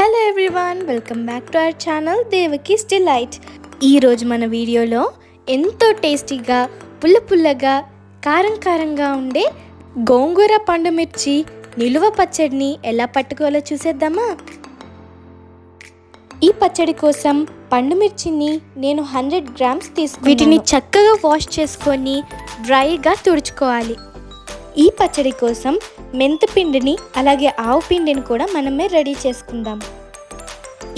Hello everyone, welcome back to our channel Devaki's delight. ఈరోజు మన వీడియోలో ఎంతో టేస్టీగా పుల్లగా కారంగా ఉండే గోంగూర పండుమిర్చి నిలువ పచ్చడిని ఎలా పట్టుకోవాలో చూసేద్దామా. ఈ పచ్చడి కోసం పండుమిర్చిని నేను 100 గ్రామ్స్ తీసుకున్నాను. వీటిని చక్కగా వాష్ చేసుకొని డ్రైగా తుడుచుకోవాలి. ఈ పచ్చడి కోసం మెంతిపిండిని అలాగే ఆవు పిండిని కూడా మనమే రెడీ చేసుకుందాం.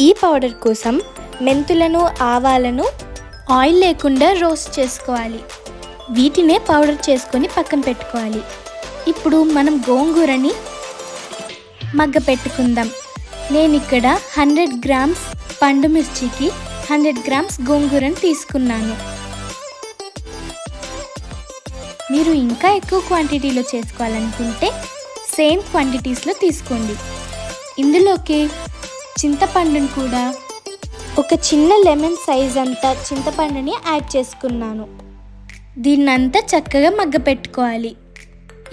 ఈ పౌడర్ కోసం మెంతులను ఆవాలను ఆయిల్ లేకుండా రోస్ట్ చేసుకోవాలి. వీటినే పౌడర్ చేసుకొని పక్కన పెట్టుకోవాలి. ఇప్పుడు మనం గోంగూరని మగ్గ పెట్టుకుందాం. నేను ఇక్కడ 100 గ్రామ్స్ పండుమిర్చికి 100 గ్రామ్స్ గోంగూరని తీసుకున్నాను. మీరు ఇంకా ఎక్కువ క్వాంటిటీలో చేసుకోవాలనుకుంటే సేమ్ క్వాంటిటీస్లో తీసుకోండి. ఇందులోకి చింతపండుని కూడా ఒక చిన్న లెమన్ సైజ్ అంతా చింతపండుని యాడ్ చేసుకున్నాను. దీన్నంతా చక్కగా మగ్గ పెట్టుకోవాలి.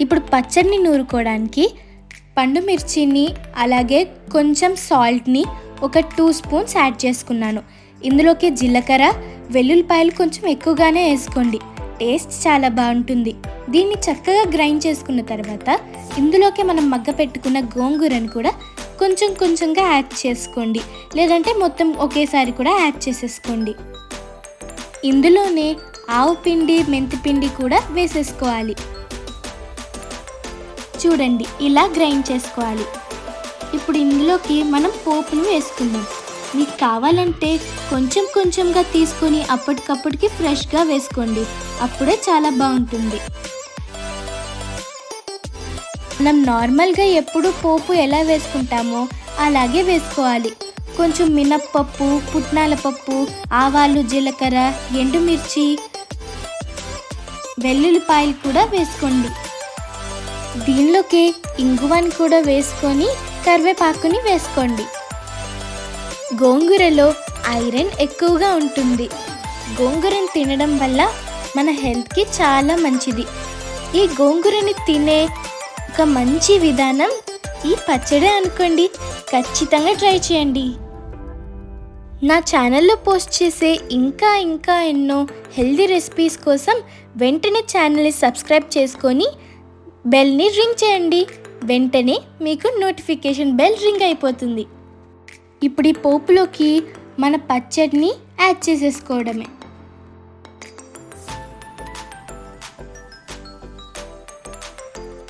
ఇప్పుడు పచ్చడిని నూరుకోవడానికి పండుమిర్చిని అలాగే కొంచెం సాల్ట్ని ఒక 2 స్పూన్స్ యాడ్ చేసుకున్నాను. ఇందులోకి జీలకర్ర వెల్లుల్లిపాయలు కొంచెం ఎక్కువగానే వేసుకోండి, టేస్ట్ చాలా బాగుంటుంది. దీన్ని చక్కగా గ్రైండ్ చేసుకున్న తర్వాత ఇందులోకి మనం మగ్గ పెట్టుకున్న గోంగూరను కూడా కొంచెంగా యాడ్ చేసుకోండి, లేదంటే మొత్తం ఒకేసారి కూడా యాడ్ చేసేసుకోండి. ఇందులోనే ఆవు పిండి మెంతిపిండి కూడా వేసేసుకోవాలి. చూడండి, ఇలా గ్రైండ్ చేసుకోవాలి. ఇప్పుడు ఇందులోకి మనం పోపును వేసుకుందాం. మీకు కావాలంటే కొంచెంగా తీసుకొని అప్పటికప్పటికి ఫ్రెష్గా వేసుకోండి, అప్పుడే చాలా బాగుంటుంది. మనం నార్మల్గా ఎప్పుడు పోపు ఎలా వేసుకుంటామో అలాగే వేసుకోవాలి. కొంచెం మినప్పప్పు, పుట్నాల పప్పు, ఆవాలు, జీలకర్ర, ఎండుమిర్చి, వెల్లుల్లిపాయలు కూడా వేసుకోండి. దీనిలోకి ఇంగువని కూడా వేసుకొని కరివేపాకుని వేసుకోండి. గోంగూరలో ఐరన్ ఎక్కువగా ఉంటుంది. గోంగూరని తినడం వల్ల మన హెల్త్కి చాలా మంచిది. ఈ గోంగూరని తినే ఒక మంచి విధానం ఈ పచ్చడే అనుకోండి. ఖచ్చితంగా ట్రై చేయండి. నా ఛానల్లో పోస్ట్ చేసే ఇంకా ఎన్నో హెల్దీ రెసిపీస్ కోసం వెంటనే ఛానల్ని సబ్స్క్రైబ్ చేసుకొని బెల్ని రింగ్ చేయండి. వెంటనే మీకు నోటిఫికేషన్ బెల్ రింగ్ అయిపోతుంది. ఇప్పుడు ఈ పోపులోకి మన పచ్చడిని యాడ్ చేసేసుకోవడమే.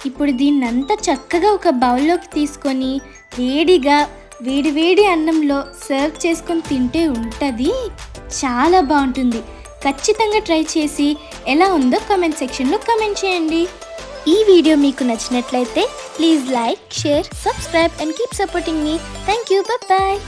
ఇప్పుడు దీన్నంతా చక్కగా ఒక బౌల్లోకి తీసుకొని వేడి అన్నంలో సర్వ్ చేసుకొని తింటే ఉంటుంది, చాలా బాగుంటుంది. ఖచ్చితంగా ట్రై చేసి ఎలా ఉందో కామెంట్ సెక్షన్లో కామెంట్ చేయండి. ఈ వీడియో మీకు నచ్చినట్లయితే please like, share, subscribe and keep supporting me. Thank you. Bye.